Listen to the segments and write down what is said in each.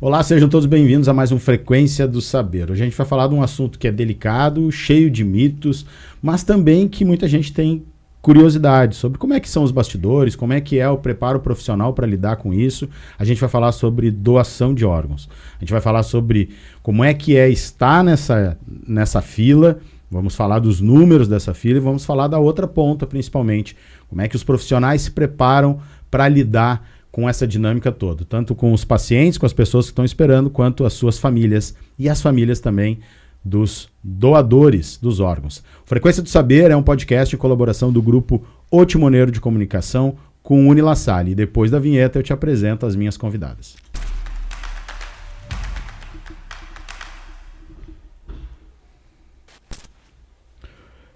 Olá, sejam todos bem-vindos a mais um Frequência do Saber. Hoje a gente vai falar de um assunto que é delicado, cheio de mitos, mas também que muita gente tem curiosidade sobre como é que são os bastidores, como é que é o preparo profissional para lidar com isso. A gente vai falar sobre doação de órgãos. A gente vai falar sobre como é que é estar nessa fila. Vamos falar dos números dessa fila e vamos falar da outra ponta, principalmente. Como é que os profissionais se preparam para lidar com essa dinâmica toda, tanto com os pacientes, com as pessoas que estão esperando, quanto as suas famílias e as famílias também dos doadores dos órgãos. O Frequência do Saber é um podcast em colaboração do grupo O Timoneiro de Comunicação com o Unilassalle. E depois da vinheta eu te apresento as minhas convidadas.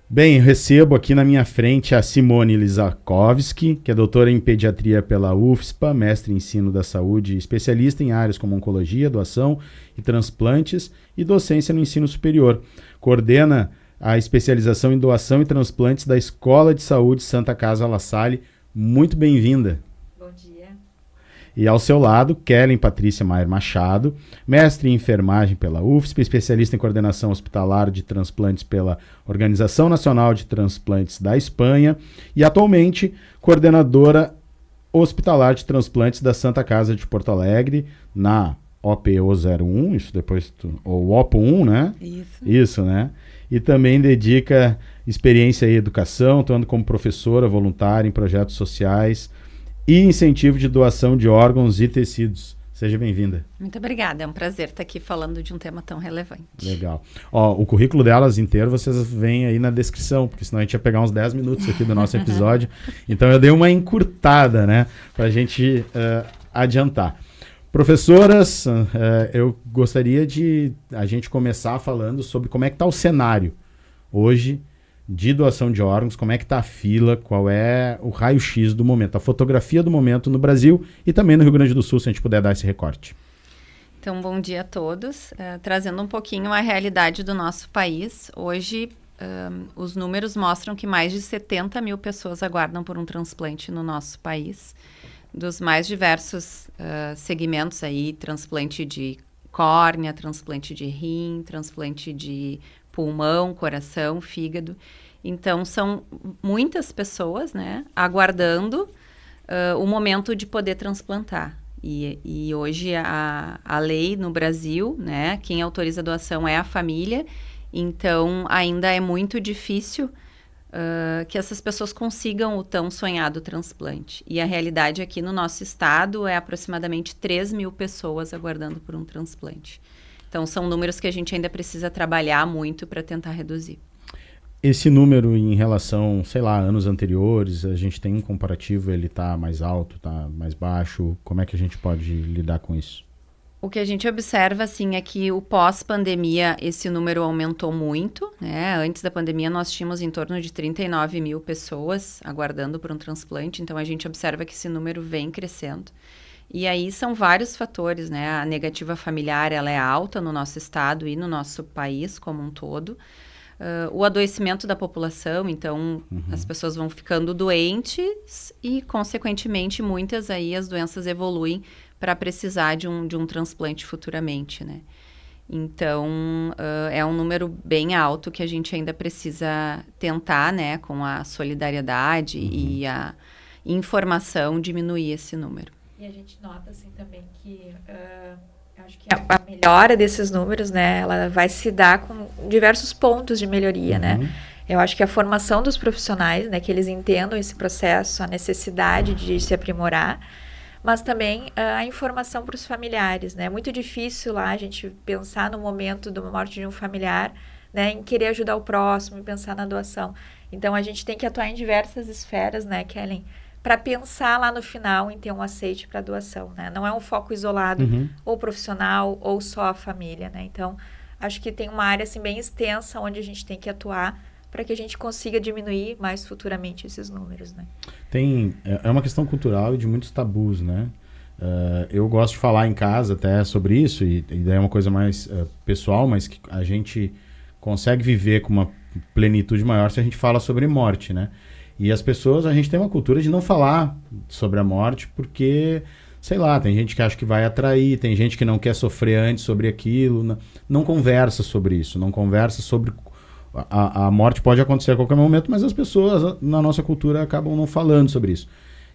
Bem, eu recebo aqui na minha frente a Simone Lizakovski, que é doutora em pediatria pela UFSPA, mestre em ensino da saúde, especialista em áreas como oncologia, doação e transplantes e docência no ensino superior. Coordena a especialização em doação e transplantes da Escola de Saúde Santa Casa La Salle. Muito bem-vinda. Bom dia. E ao seu lado, Kellen Patrícia Maier Machado, mestre em enfermagem pela UFSP, especialista em coordenação hospitalar de transplantes pela Organização Nacional de Transplantes da Espanha e atualmente coordenadora hospitalar de transplantes da Santa Casa de Porto Alegre, na OPO01, isso depois, ou OPO1, né? Isso, né? E também dedica experiência em educação, atuando como professora voluntária em projetos sociais e incentivo de doação de órgãos e tecidos. Seja bem-vinda. Muito obrigada, é um prazer estar aqui falando de um tema tão relevante. Legal. Ó, o currículo delas inteiro vocês veem aí na descrição, porque senão a gente ia pegar uns 10 minutos aqui do nosso episódio. Então eu dei uma encurtada, né, pra gente adiantar. Professoras, eu gostaria de a gente começar falando sobre como é que está o cenário hoje de doação de órgãos, como é que está a fila, qual é o raio-x do momento, a fotografia do momento no Brasil e também no Rio Grande do Sul, se a gente puder dar esse recorte. Então, bom dia a todos. Trazendo um pouquinho a realidade do nosso país, hoje os números mostram que mais de 70 mil pessoas aguardam por um transplante no nosso país, dos mais diversos segmentos aí, transplante de córnea, transplante de rim, transplante de pulmão, coração, fígado. Então, são muitas pessoas, né, aguardando o momento de poder transplantar. E hoje a lei no Brasil, né, quem autoriza a doação é a família, então ainda é muito difícil que essas pessoas consigam o tão sonhado transplante. E a realidade aqui no nosso estado é aproximadamente 3 mil pessoas aguardando por um transplante. Então, são números que a gente ainda precisa trabalhar muito para tentar reduzir. Esse número em relação, sei lá, anos anteriores, a gente tem um comparativo, ele está mais alto, está mais baixo? Como é que a gente pode lidar com isso? O que a gente observa, assim, é que o pós-pandemia, esse número aumentou muito, né? Antes da pandemia, nós tínhamos em torno de 39 mil pessoas aguardando por um transplante, então a gente observa que esse número vem crescendo. E aí são vários fatores, né? A negativa familiar, ela é alta no nosso estado e no nosso país como um todo. O adoecimento da população, então as pessoas vão ficando doentes e, consequentemente, muitas aí as doenças evoluem para precisar de um transplante futuramente, né? Então, é um número bem alto que a gente ainda precisa tentar, né? Com a solidariedade e a informação, diminuir esse número. E a gente nota, assim, também que acho que a melhora desses números, né, ela vai se dar com diversos pontos de melhoria, né? Eu acho que a formação dos profissionais, né, que eles entendam esse processo, a necessidade de se aprimorar, mas também a informação para os familiares, né? É muito difícil lá a gente pensar no momento da morte de um familiar, né, em querer ajudar o próximo, em pensar na doação. Então, a gente tem que atuar em diversas esferas, né, Kellen? Para pensar lá no final em ter um aceite para doação, né? Não é um foco isolado, ou profissional, ou só a família, né? Então, acho que tem uma área, assim, bem extensa onde a gente tem que atuar para que a gente consiga diminuir mais futuramente esses números, né? É uma questão cultural e de muitos tabus, né? Eu gosto de falar em casa até sobre isso, e daí é uma coisa mais pessoal, mas que a gente consegue viver com uma plenitude maior se a gente fala sobre morte, né? E as pessoas, a gente tem uma cultura de não falar sobre a morte porque sei lá, tem gente que acha que vai atrair, tem gente que não quer sofrer antes sobre aquilo, não conversa sobre isso, não conversa sobre... A morte pode acontecer a qualquer momento, mas as pessoas na nossa cultura acabam não falando sobre isso.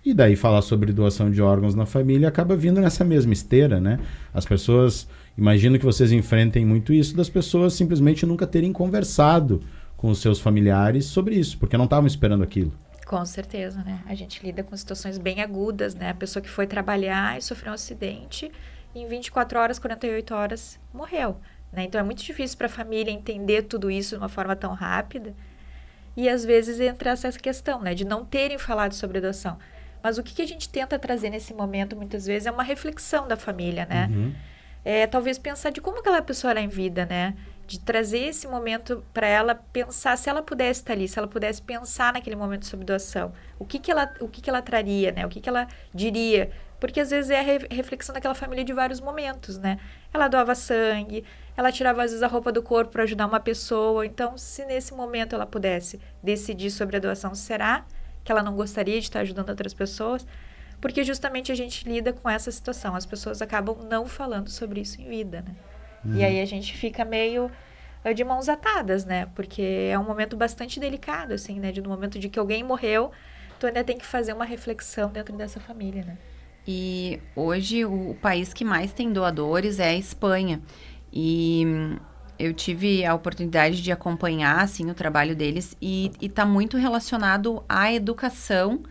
E daí falar sobre doação de órgãos na família acaba vindo nessa mesma esteira, né? As pessoas, imagino que vocês enfrentem muito isso, das pessoas simplesmente nunca terem conversado com os seus familiares sobre isso, porque não estavam esperando aquilo. Com certeza, né? A gente lida com situações bem agudas, né? A pessoa que foi trabalhar e sofreu um acidente, e em 24 horas, 48 horas, morreu, né? Então é muito difícil para a família entender tudo isso de uma forma tão rápida. E às vezes entra essa questão, né? De não terem falado sobre doação. Mas o que a gente tenta trazer nesse momento, muitas vezes, é uma reflexão da família, né? Uhum. Talvez pensar de como aquela pessoa era em vida, né? De trazer esse momento para ela pensar, se ela pudesse estar ali, se ela pudesse pensar naquele momento sobre doação, o que ela traria, né? O que ela diria? Porque às vezes é a reflexão daquela família de vários momentos, né? Ela doava sangue, ela tirava às vezes a roupa do corpo para ajudar uma pessoa. Então, se nesse momento ela pudesse decidir sobre a doação, será que ela não gostaria de estar ajudando outras pessoas? Porque justamente a gente lida com essa situação. As pessoas acabam não falando sobre isso em vida, né? E aí a gente fica meio de mãos atadas, né? Porque é um momento bastante delicado, assim, né? No momento de que alguém morreu, tu ainda tem que fazer uma reflexão dentro dessa família, né? E hoje o país que mais tem doadores é a Espanha. E eu tive a oportunidade de acompanhar, assim, o trabalho deles e está muito relacionado à educação,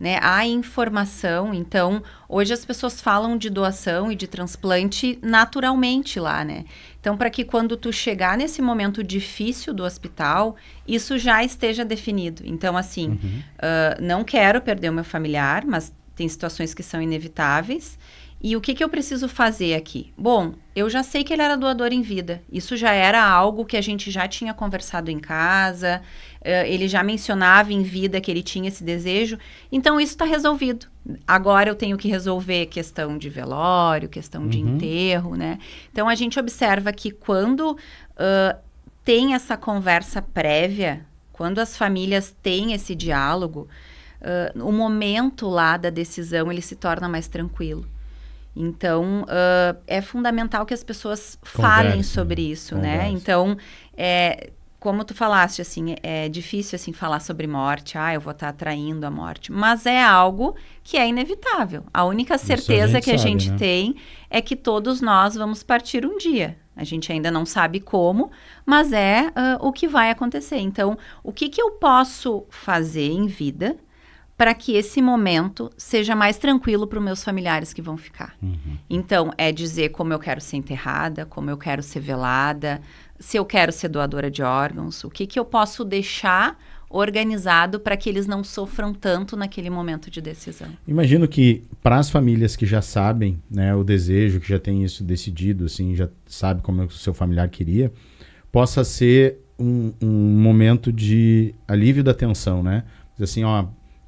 né, à informação. Então, hoje as pessoas falam de doação e de transplante naturalmente lá, né? Então, para que quando tu chegar nesse momento difícil do hospital, isso já esteja definido. Então, assim, não quero perder o meu familiar, mas tem situações que são inevitáveis. E o que eu preciso fazer aqui? Bom, eu já sei que ele era doador em vida. Isso já era algo que a gente já tinha conversado em casa. Ele já mencionava em vida que ele tinha esse desejo. Então, isso está resolvido. Agora eu tenho que resolver questão de velório, questão de enterro, né? Então, a gente observa que quando tem essa conversa prévia, quando as famílias têm esse diálogo, o momento lá da decisão, ele se torna mais tranquilo. Então, é fundamental que as pessoas falem sobre isso, né? Então, como tu falaste, assim, é difícil, assim, falar sobre morte. Eu vou estar atraindo a morte. Mas é algo que é inevitável. A única certeza que a gente tem é que todos nós vamos partir um dia. A gente ainda não sabe como, mas é o que vai acontecer. Então, o que eu posso fazer em vida para que esse momento seja mais tranquilo para os meus familiares que vão ficar. Então, é dizer como eu quero ser enterrada, como eu quero ser velada, se eu quero ser doadora de órgãos, o que eu posso deixar organizado para que eles não sofram tanto naquele momento de decisão. Imagino que para as famílias que já sabem, né, o desejo, que já tem isso decidido, assim, já sabe como o seu familiar queria, possa ser um momento de alívio da tensão, né? Assim,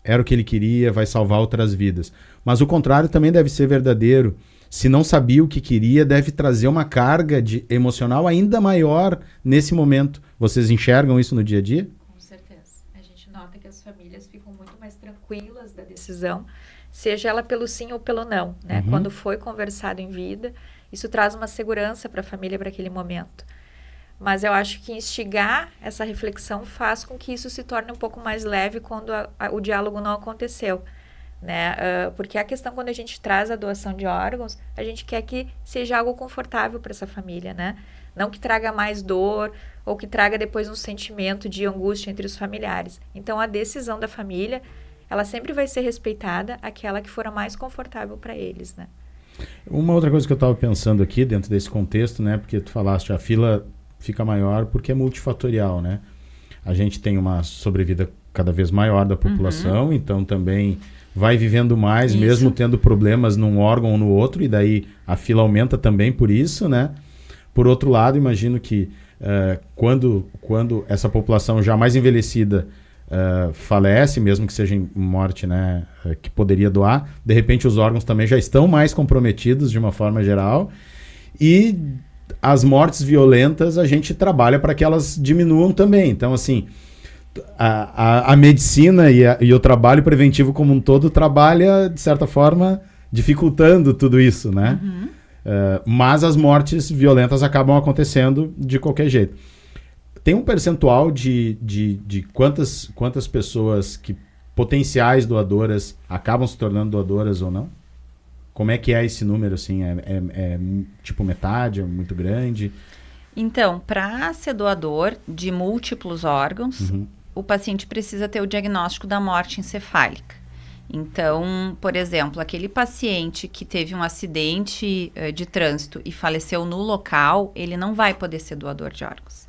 era o que ele queria, vai salvar outras vidas. Mas o contrário também deve ser verdadeiro. Se não sabia o que queria, deve trazer uma carga emocional ainda maior nesse momento. Vocês enxergam isso no dia a dia? Com certeza. A gente nota que as famílias ficam muito mais tranquilas da decisão, seja ela pelo sim ou pelo não, né? Quando foi conversado em vida, isso traz uma segurança para a família para aquele momento. Mas eu acho que instigar essa reflexão faz com que isso se torne um pouco mais leve quando o diálogo não aconteceu, né? Porque a questão, quando a gente traz a doação de órgãos, a gente quer que seja algo confortável para essa família, né? Não que traga mais dor ou que traga depois um sentimento de angústia entre os familiares. Então, a decisão da família, ela sempre vai ser respeitada, aquela que for a mais confortável para eles, né? Uma outra coisa que eu estava pensando aqui, dentro desse contexto, né? Porque tu falaste, a fila fica maior porque é multifatorial, né? A gente tem uma sobrevida cada vez maior da população, então também vai vivendo mais, mesmo tendo problemas num órgão ou no outro, e daí a fila aumenta também por isso, né? Por outro lado, imagino que quando essa população já mais envelhecida falece, mesmo que seja em morte, né, que poderia doar, de repente os órgãos também já estão mais comprometidos de uma forma geral, e as mortes violentas a gente trabalha para que elas diminuam também. Então, assim, a medicina e o trabalho preventivo como um todo trabalha, de certa forma, dificultando tudo isso, né? Mas as mortes violentas acabam acontecendo de qualquer jeito. Tem um percentual de quantas pessoas que potenciais doadoras acabam se tornando doadoras ou não? Como é que é esse número, assim? É tipo metade? É muito grande? Então, para ser doador de múltiplos órgãos, o paciente precisa ter o diagnóstico da morte encefálica. Então, por exemplo, aquele paciente que teve um acidente de trânsito e faleceu no local, ele não vai poder ser doador de órgãos.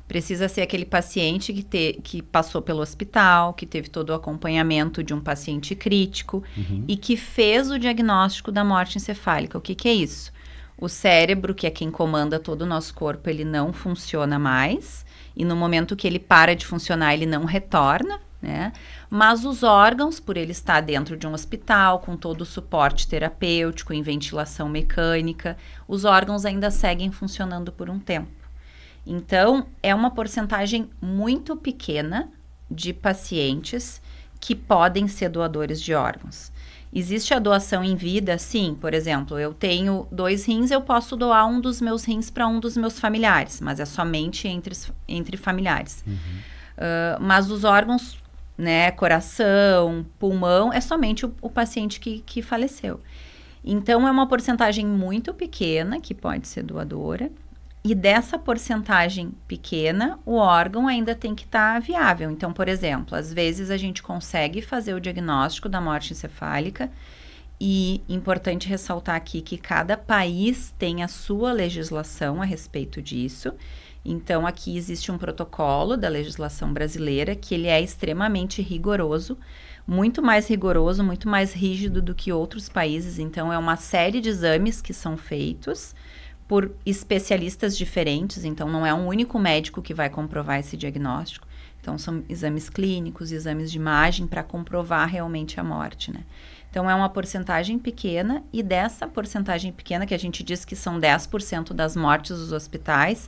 Precisa ser aquele paciente que passou pelo hospital, que teve todo o acompanhamento de um paciente crítico e que fez o diagnóstico da morte encefálica. O que é isso? O cérebro, que é quem comanda todo o nosso corpo, ele não funciona mais. E no momento que ele para de funcionar, ele não retorna, né? Mas os órgãos, por ele estar dentro de um hospital, com todo o suporte terapêutico, em ventilação mecânica, os órgãos ainda seguem funcionando por um tempo. Então, é uma porcentagem muito pequena de pacientes que podem ser doadores de órgãos. Existe a doação em vida, sim. Por exemplo, eu tenho 2 rins, eu posso doar um dos meus rins para um dos meus familiares, mas é somente entre familiares. Mas os órgãos, né, coração, pulmão, é somente o paciente que faleceu. Então, é uma porcentagem muito pequena que pode ser doadora. E dessa porcentagem pequena, o órgão ainda tem que estar viável. Então, por exemplo, às vezes a gente consegue fazer o diagnóstico da morte encefálica e importante ressaltar aqui que cada país tem a sua legislação a respeito disso. Então, aqui existe um protocolo da legislação brasileira que ele é extremamente rigoroso, muito mais rígido do que outros países. Então, é uma série de exames que são feitos por especialistas diferentes, então não é um único médico que vai comprovar esse diagnóstico. Então, são exames clínicos, exames de imagem para comprovar realmente a morte, né? Então, é uma porcentagem pequena, e dessa porcentagem pequena, que a gente diz que são 10% das mortes dos hospitais,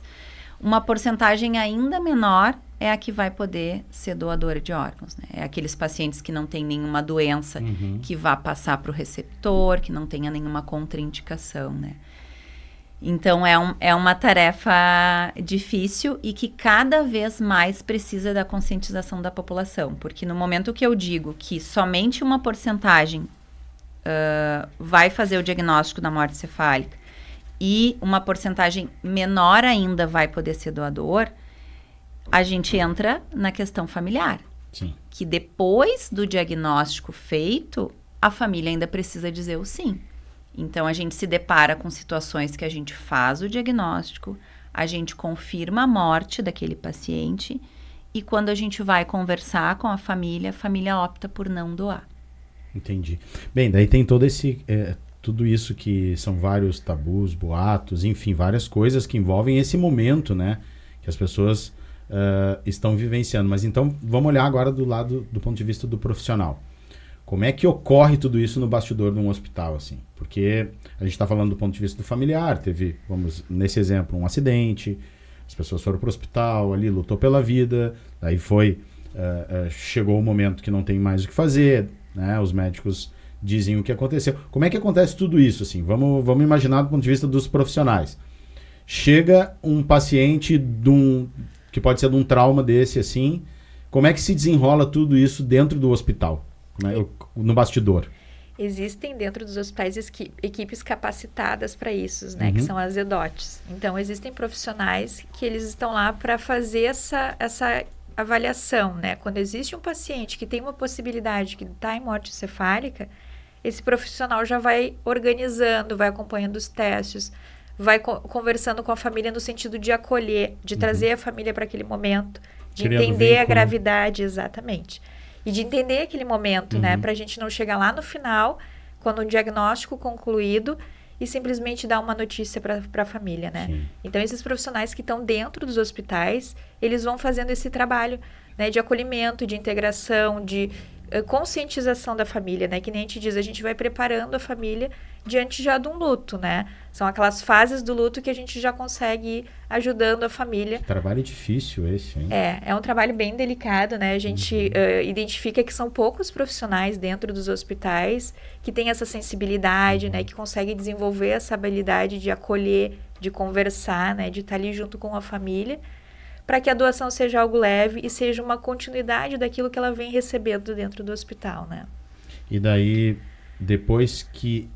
uma porcentagem ainda menor é a que vai poder ser doadora de órgãos, né? É aqueles pacientes que não têm nenhuma doença que vá passar para o receptor, que não tenha nenhuma contraindicação, né? Então, é uma tarefa difícil e que cada vez mais precisa da conscientização da população. Porque no momento que eu digo que somente uma porcentagem vai fazer o diagnóstico da morte encefálica e uma porcentagem menor ainda vai poder ser doador, a gente entra na questão familiar. Sim. Que depois do diagnóstico feito, a família ainda precisa dizer o sim. Então, a gente se depara com situações que a gente faz o diagnóstico, a gente confirma a morte daquele paciente e quando a gente vai conversar com a família opta por não doar. Entendi. Bem, daí tem todo tudo isso que são vários tabus, boatos, enfim, várias coisas que envolvem esse momento, né? Que as pessoas estão vivenciando. Mas então, vamos olhar agora do ponto de vista do profissional. Como é que ocorre tudo isso no bastidor de um hospital, assim? Porque a gente está falando do ponto de vista do familiar, teve, nesse exemplo, um acidente, as pessoas foram para o hospital, ali lutou pela vida, daí chegou o momento que não tem mais o que fazer, né? Os médicos dizem o que aconteceu. Como é que acontece tudo isso, assim? Vamos imaginar do ponto de vista dos profissionais. Chega um paciente que pode ser de um trauma desse, assim, como é que se desenrola tudo isso dentro do hospital? No bastidor. Existem dentro dos hospitais equipes capacitadas para isso, né? Que são as EDOTs. Então, existem profissionais que eles estão lá para fazer essa avaliação, né? Quando existe um paciente que tem uma possibilidade que está em morte encefálica, esse profissional já vai organizando, vai acompanhando os testes, vai conversando com a família no sentido de acolher, de trazer a família para aquele momento, de entender a gravidade, exatamente. E de entender aquele momento, né? Para a gente não chegar lá no final, quando um diagnóstico concluído, e simplesmente dar uma notícia para a família, né? Sim. Então, esses profissionais que estão dentro dos hospitais, eles vão fazendo esse trabalho, né? De acolhimento, de integração, de conscientização da família, né? Que nem a gente diz, a gente vai preparando a família diante já de um luto, né? São aquelas fases do luto que a gente já consegue ir ajudando a família. Trabalho difícil esse, hein? É um trabalho bem delicado, né? A gente identifica que são poucos profissionais dentro dos hospitais que têm essa sensibilidade, né? Que conseguem desenvolver essa habilidade de acolher, de conversar, né? De estar ali junto com a família, para que a doação seja algo leve e seja uma continuidade daquilo que ela vem recebendo dentro do hospital, né? E daí, depois que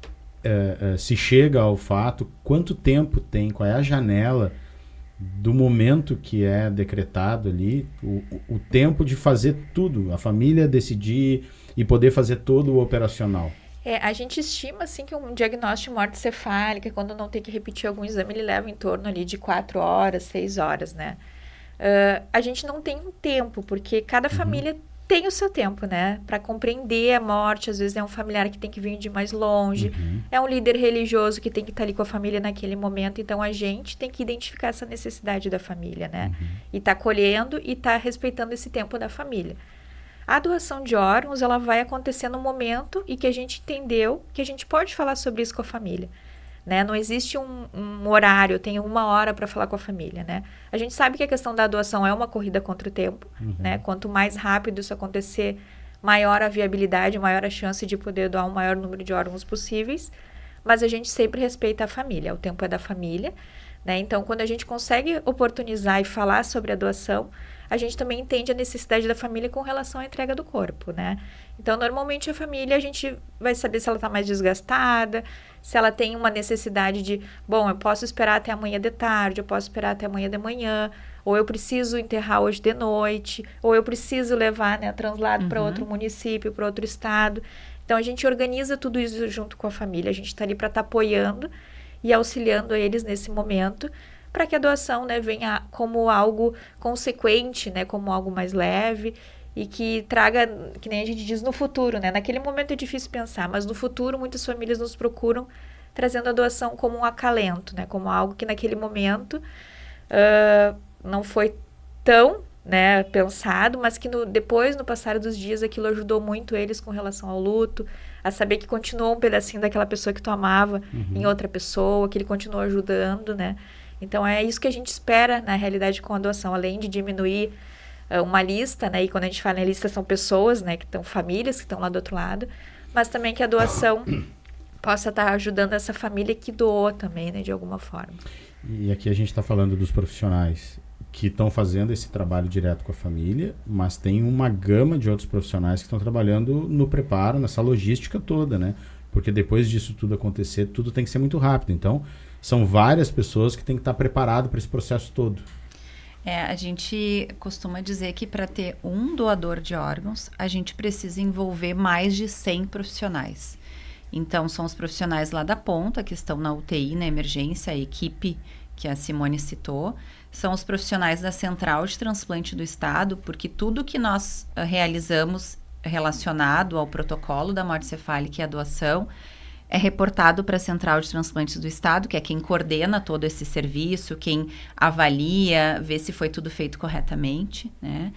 se chega ao fato, quanto tempo tem, qual é a janela do momento que é decretado ali, o tempo de fazer tudo, a família decidir e poder fazer todo o operacional? A gente estima, assim, que um diagnóstico de morte cefálica, quando não tem que repetir algum exame, ele leva em torno ali de 4 horas, 6 horas, né? A gente não tem um tempo, porque cada família tem o seu tempo, né? Para compreender a morte, às vezes é um familiar que tem que vir de mais longe, é um líder religioso que tem que estar ali com a família naquele momento, então a gente tem que identificar essa necessidade da família, né? E tá acolhendo e tá respeitando esse tempo da família. A doação de órgãos, ela vai acontecer no momento em que a gente entendeu que a gente pode falar sobre isso com a família. Né? Não existe um horário, eu tenho 1 hora para falar com a família, né? A gente sabe que a questão da doação é uma corrida contra o tempo, né? Quanto mais rápido isso acontecer, maior a viabilidade, maior a chance de poder doar um maior número de órgãos possíveis, mas a gente sempre respeita a família, o tempo é da família, né? Então, quando a gente consegue oportunizar e falar sobre a doação, a gente também entende a necessidade da família com relação à entrega do corpo, né? Então, normalmente a família, a gente vai saber se ela está mais desgastada, se ela tem uma necessidade de, bom, eu posso esperar até amanhã de tarde, eu posso esperar até amanhã de manhã, ou eu preciso enterrar hoje de noite, ou eu preciso levar, né, translado para outro município, para outro estado. Então, a gente organiza tudo isso junto com a família, a gente está ali para estar apoiando e auxiliando eles nesse momento, para que a doação, né, venha como algo consequente, né, como algo mais leve e que traga, que nem a gente diz, no futuro, né? Naquele momento é difícil pensar, mas no futuro muitas famílias nos procuram trazendo a doação como um acalento, né? Como algo que naquele momento não foi tão, né, pensado, mas que depois, no passar dos dias, aquilo ajudou muito eles com relação ao luto, a saber que continuou um pedacinho daquela pessoa que tu amava em outra pessoa, que ele continuou ajudando, né? Então, é isso que a gente espera, na realidade, com a doação, além de diminuir uma lista, né? E quando a gente fala em lista, são pessoas, né? Que estão, famílias que estão lá do outro lado, mas também que a doação possa estar ajudando essa família que doou também, né? De alguma forma. E aqui a gente está falando dos profissionais que estão fazendo esse trabalho direto com a família, mas tem uma gama de outros profissionais que estão trabalhando no preparo, nessa logística toda, né? Porque depois disso tudo acontecer, tudo tem que ser muito rápido. Então, são várias pessoas que têm que estar preparadas para esse processo todo. A gente costuma dizer que para ter um doador de órgãos, a gente precisa envolver mais de 100 profissionais. Então, são os profissionais lá da ponta, que estão na UTI, na emergência, a equipe que a Simone citou, são os profissionais da Central de Transplante do Estado, porque tudo que nós realizamos relacionado ao protocolo da morte cefálica e a doação é reportado para a Central de Transplantes do Estado, que é quem coordena todo esse serviço, quem avalia, vê se foi tudo feito corretamente, né?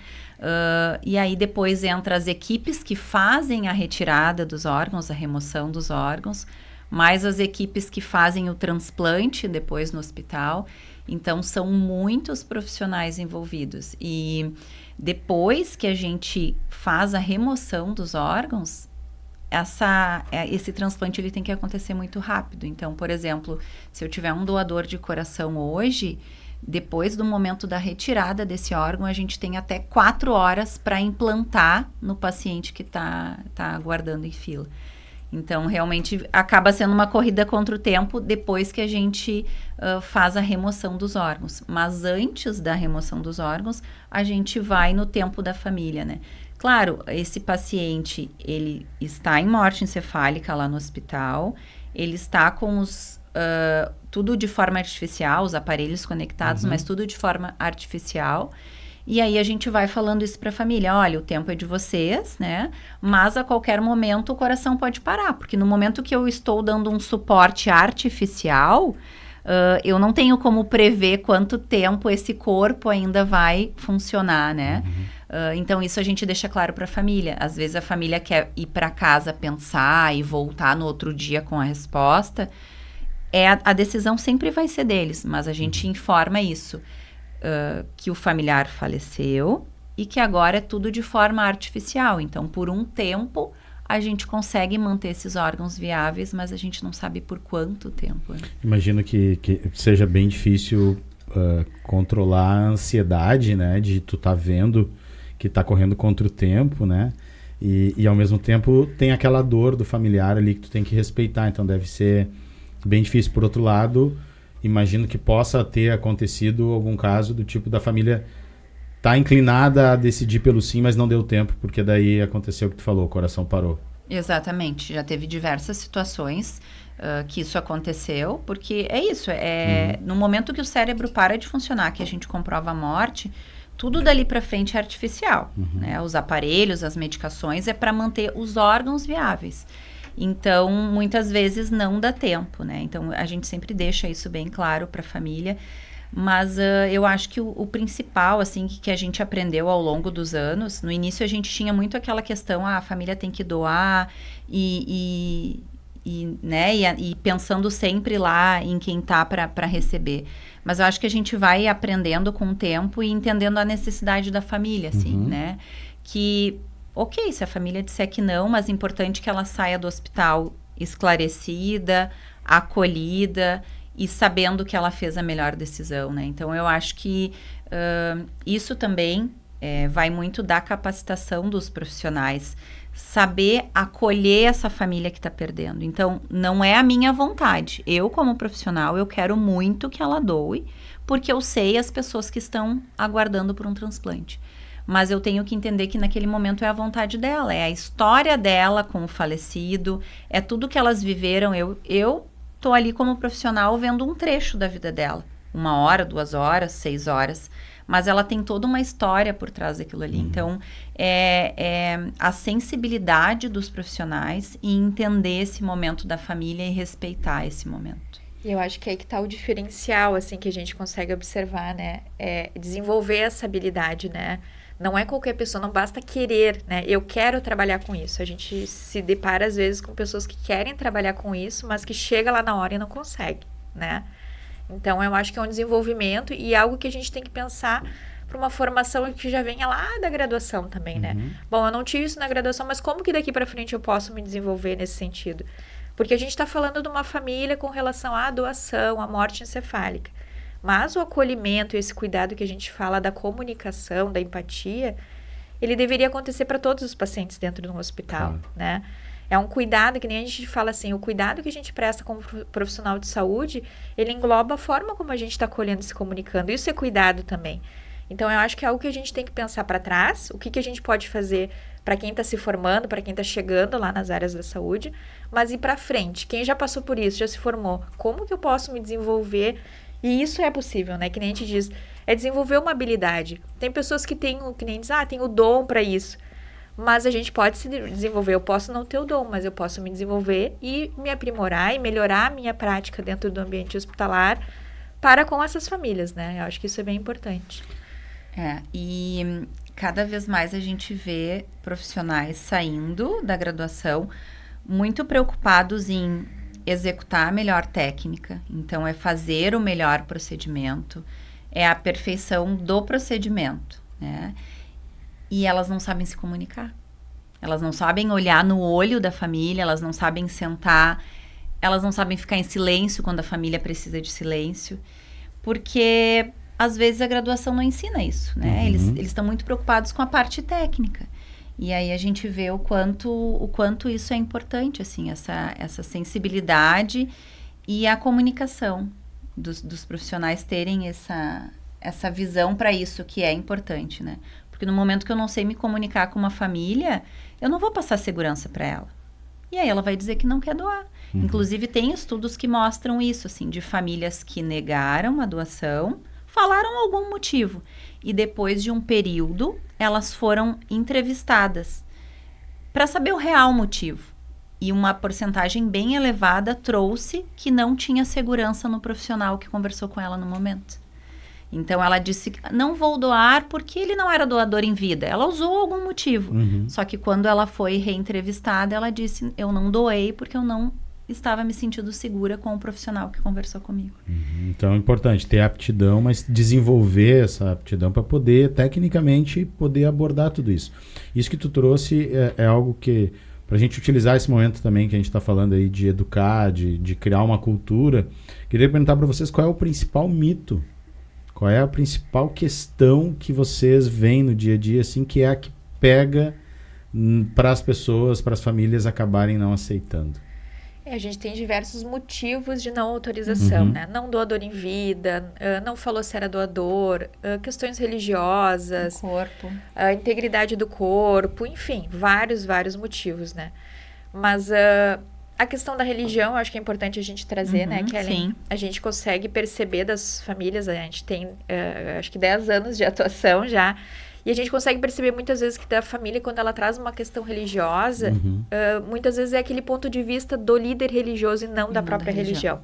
E aí depois entra as equipes que fazem a retirada dos órgãos, a remoção dos órgãos, mais as equipes que fazem o transplante depois no hospital. Então, são muitos profissionais envolvidos. E depois que a gente faz a remoção dos órgãos, esse transplante ele tem que acontecer muito rápido. Então, por exemplo, se eu tiver um doador de coração hoje, depois do momento da retirada desse órgão, a gente tem até 4 horas para implantar no paciente que está aguardando em fila. Então, realmente, acaba sendo uma corrida contra o tempo depois que a gente faz a remoção dos órgãos. Mas antes da remoção dos órgãos, a gente vai no tempo da família, né? Claro, esse paciente, ele está em morte encefálica lá no hospital, ele está com tudo de forma artificial, os aparelhos conectados, mas tudo de forma artificial. E aí a gente vai falando isso para a família, olha, o tempo é de vocês, né? Mas a qualquer momento o coração pode parar, porque no momento que eu estou dando um suporte artificial, eu não tenho como prever quanto tempo esse corpo ainda vai funcionar, né? Então, isso a gente deixa claro para a família. Às vezes, a família quer ir para casa pensar e voltar no outro dia com a resposta. A decisão sempre vai ser deles, mas a gente informa isso, que o familiar faleceu e que agora é tudo de forma artificial. Então, por um tempo, a gente consegue manter esses órgãos viáveis, mas a gente não sabe por quanto tempo. Né? Imagino que seja bem difícil controlar a ansiedade, né? De tu tá vendo que tá correndo contra o tempo, né? E ao mesmo tempo tem aquela dor do familiar ali que tu tem que respeitar. Então deve ser bem difícil. Por outro lado, imagino que possa ter acontecido algum caso do tipo da família tá inclinada a decidir pelo sim, mas não deu tempo, porque daí aconteceu o que tu falou, o coração parou. Exatamente. Já teve diversas situações que isso aconteceu, porque é isso, no momento que o cérebro para de funcionar, que a gente comprova a morte, tudo dali para frente é artificial, né? Os aparelhos, as medicações, é para manter os órgãos viáveis. Então, muitas vezes não dá tempo, né? Então, a gente sempre deixa isso bem claro para a família, mas eu acho que o principal, assim, que a gente aprendeu ao longo dos anos, no início a gente tinha muito aquela questão, a família tem que doar e pensando sempre lá em quem tá para receber. Mas eu acho que a gente vai aprendendo com o tempo e entendendo a necessidade da família, assim, né? Que, ok, se a família disser que não, mas é importante que ela saia do hospital esclarecida, acolhida e sabendo que ela fez a melhor decisão, né? Então, eu acho que isso também vai muito da capacitação dos profissionais, saber acolher essa família que está perdendo. Então, não é a minha vontade. Eu, como profissional, eu quero muito que ela doe, porque eu sei as pessoas que estão aguardando por um transplante. Mas eu tenho que entender que naquele momento é a vontade dela, é a história dela com o falecido, é tudo que elas viveram. Eu tô ali como profissional vendo um trecho da vida dela. 1 hora, 2 horas, 6 horas. Mas ela tem toda uma história por trás daquilo ali. Então, é a sensibilidade dos profissionais e entender esse momento da família e respeitar esse momento. E eu acho que aí que tá o diferencial, assim, que a gente consegue observar, né? É desenvolver essa habilidade, né? Não é qualquer pessoa, não basta querer, né? Eu quero trabalhar com isso. A gente se depara, às vezes, com pessoas que querem trabalhar com isso, mas que chega lá na hora e não consegue, né? Então, eu acho que é um desenvolvimento e algo que a gente tem que pensar para uma formação que já venha lá da graduação também, né? Bom, eu não tive isso na graduação, mas como que daqui para frente eu posso me desenvolver nesse sentido? Porque a gente está falando de uma família com relação à doação, à morte encefálica. Mas o acolhimento e esse cuidado que a gente fala da comunicação, da empatia, ele deveria acontecer para todos os pacientes dentro de um hospital, né? É um cuidado, que nem a gente fala assim, o cuidado que a gente presta como profissional de saúde, ele engloba a forma como a gente está acolhendo e se comunicando. Isso é cuidado também. Então, eu acho que é algo que a gente tem que pensar para trás, o que a gente pode fazer para quem está se formando, para quem está chegando lá nas áreas da saúde, mas ir para frente. Quem já passou por isso, já se formou, como que eu posso me desenvolver? E isso é possível, né? Que nem a gente diz, é desenvolver uma habilidade. Tem pessoas que têm, que nem diz, tem o dom para isso. Mas a gente pode se desenvolver. Eu posso não ter o dom, mas eu posso me desenvolver e me aprimorar e melhorar a minha prática dentro do ambiente hospitalar para com essas famílias, né? Eu acho que isso é bem importante. E cada vez mais a gente vê profissionais saindo da graduação muito preocupados em executar a melhor técnica. Então, é fazer o melhor procedimento, é a perfeição do procedimento, né? E elas não sabem se comunicar. Elas não sabem olhar no olho da família, elas não sabem sentar, elas não sabem ficar em silêncio quando a família precisa de silêncio, porque às vezes a graduação não ensina isso, né? Eles estão muito preocupados com a parte técnica. E aí a gente vê o quanto isso é importante, assim, essa sensibilidade e a comunicação dos profissionais terem essa visão para isso que é importante, né? Porque no momento que eu não sei me comunicar com uma família, eu não vou passar segurança para ela. E aí ela vai dizer que não quer doar. Inclusive, tem estudos que mostram isso, assim, de famílias que negaram a doação, falaram algum motivo. E depois de um período, elas foram entrevistadas para saber o real motivo. E uma porcentagem bem elevada trouxe que não tinha segurança no profissional que conversou com ela no momento. Então, ela disse, não vou doar porque ele não era doador em vida. Ela usou algum motivo. Só que quando ela foi reentrevistada, ela disse, eu não doei porque eu não estava me sentindo segura com o profissional que conversou comigo. Então é importante ter aptidão, mas desenvolver essa aptidão para poder, tecnicamente, poder abordar tudo isso. Isso que tu trouxe é algo que, para a gente utilizar esse momento também que a gente está falando aí de educar, de criar uma cultura, queria perguntar para vocês qual é o principal mito, qual é a principal questão que vocês veem no dia a dia, assim, que é a que pega para as pessoas, para as famílias acabarem não aceitando. A gente tem diversos motivos de não autorização, né? Não doador em vida, não falou se era doador, questões religiosas, o corpo, a integridade do corpo, enfim, vários motivos, né? Mas a questão da religião, eu acho que é importante a gente trazer, né, Kellen? Sim. A gente consegue perceber das famílias, a gente tem, acho que 10 anos de atuação já, e a gente consegue perceber muitas vezes que da família, quando ela traz uma questão religiosa, muitas vezes é aquele ponto de vista do líder religioso e não da própria religião.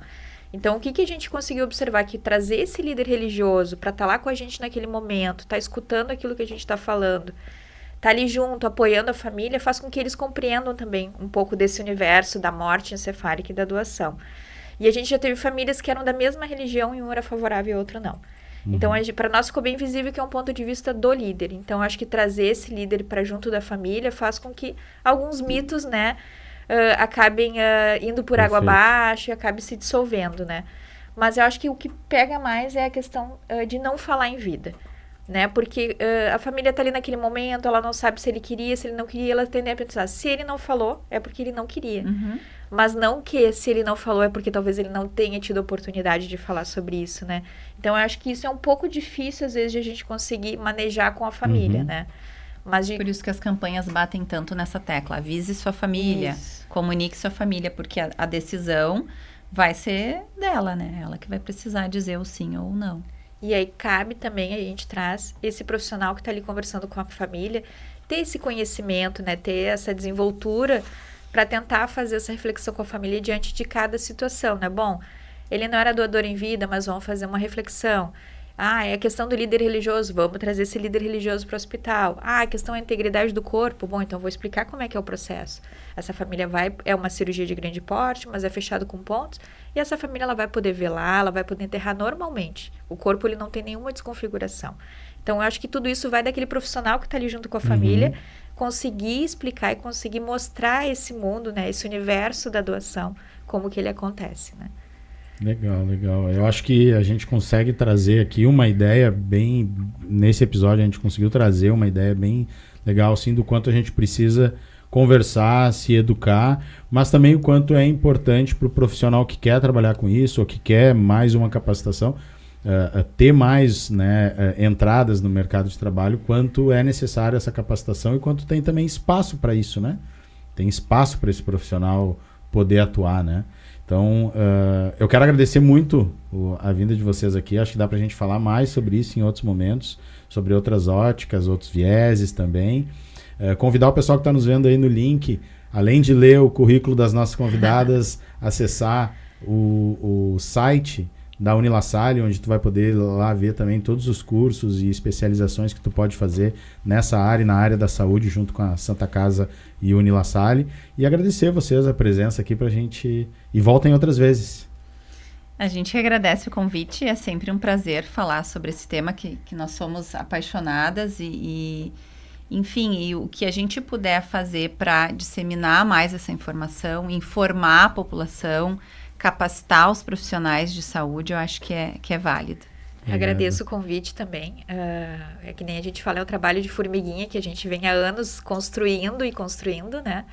Então, o que a gente conseguiu observar? Que trazer esse líder religioso para estar lá com a gente naquele momento, estar escutando aquilo que a gente está falando, estar ali junto, apoiando a família, faz com que eles compreendam também um pouco desse universo da morte encefálica e da doação. E a gente já teve famílias que eram da mesma religião e um era favorável e o outro não. Então, para nós ficou bem visível que é um ponto de vista do líder. Então, acho que trazer esse líder para junto da família faz com que alguns mitos, né, acabem indo por água abaixo e acabem se dissolvendo, né. Mas eu acho que o que pega mais é a questão de não falar em vida, né, porque a família está ali naquele momento, ela não sabe se ele queria, se ele não queria, ela tende a pensar, se ele não falou, é porque ele não queria. Mas não que se ele não falou é porque talvez ele não tenha tido oportunidade de falar sobre isso, né? Então, eu acho que isso é um pouco difícil, às vezes, de a gente conseguir manejar com a família, né? Mas por isso que as campanhas batem tanto nessa tecla. Avise sua família, comunique sua família, porque a decisão vai ser dela, né? Ela que vai precisar dizer o sim ou o não. E aí, cabe também, a gente traz esse profissional que está ali conversando com a família, ter esse conhecimento, né? Ter essa desenvoltura para tentar fazer essa reflexão com a família diante de cada situação, né? Bom, ele não era doador em vida, mas vamos fazer uma reflexão. É a questão do líder religioso, vamos trazer esse líder religioso para o hospital. A questão é a integridade do corpo, bom, então vou explicar como é que é o processo. Essa família é uma cirurgia de grande porte, mas é fechado com pontos, e essa família ela vai poder velar, ela vai poder enterrar normalmente. O corpo ele não tem nenhuma desconfiguração. Então, eu acho que tudo isso vai daquele profissional que está ali junto com a família, conseguir explicar e conseguir mostrar esse mundo, né, esse universo da doação, como que ele acontece, né? Legal. Eu acho que a gente consegue trazer aqui uma ideia bem... Nesse episódio a gente conseguiu trazer uma ideia bem legal, assim, do quanto a gente precisa conversar, se educar, mas também o quanto é importante para o profissional que quer trabalhar com isso ou que quer mais uma capacitação, ter mais, né, entradas no mercado de trabalho, quanto é necessário essa capacitação e quanto tem também espaço para isso, né? Tem espaço para esse profissional poder atuar, né? Então, eu quero agradecer muito a vinda de vocês aqui. Acho que dá para a gente falar mais sobre isso em outros momentos, sobre outras óticas, outros vieses também. Convidar o pessoal que está nos vendo aí no link, além de ler o currículo das nossas convidadas, acessar o site da Unilassalle, onde tu vai poder lá ver também todos os cursos e especializações que tu pode fazer nessa área, na área da saúde, junto com a Santa Casa e Unilassalle. E agradecer a vocês a presença aqui pra gente, e voltem outras vezes. A gente agradece o convite, é sempre um prazer falar sobre esse tema que nós somos apaixonadas enfim, e o que a gente puder fazer para disseminar mais essa informação, informar a população, capacitar os profissionais de saúde, eu acho que é válido. Agradeço o convite também. É que nem a gente fala, é um trabalho de formiguinha que a gente vem há anos construindo, né?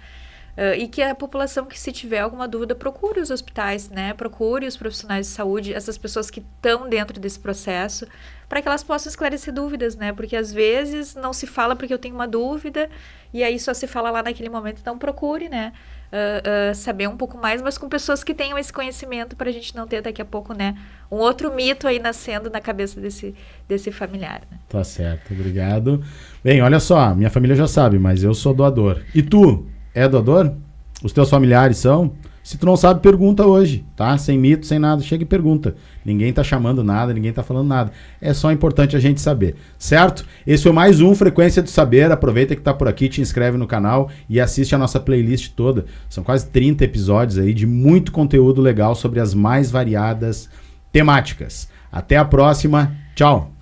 E que a população que, se tiver alguma dúvida, procure os hospitais, né? Procure os profissionais de saúde, essas pessoas que estão dentro desse processo, para que elas possam esclarecer dúvidas, né? Porque às vezes não se fala porque eu tenho uma dúvida e aí só se fala lá naquele momento. Então procure, né? Saber um pouco mais, mas com pessoas que tenham esse conhecimento, para a gente não ter daqui a pouco, né, um outro mito aí nascendo na cabeça desse familiar, né? Tá certo, obrigado. Bem, olha só, minha família já sabe, mas eu sou doador. E tu, é doador? Os teus familiares são? Se tu não sabe, pergunta hoje, tá? Sem mito, sem nada, chega e pergunta. Ninguém tá chamando nada, ninguém tá falando nada. É só importante a gente saber, certo? Esse foi mais um Frequência do Saber. Aproveita que tá por aqui, te inscreve no canal e assiste a nossa playlist toda. São quase 30 episódios aí de muito conteúdo legal sobre as mais variadas temáticas. Até a próxima. Tchau!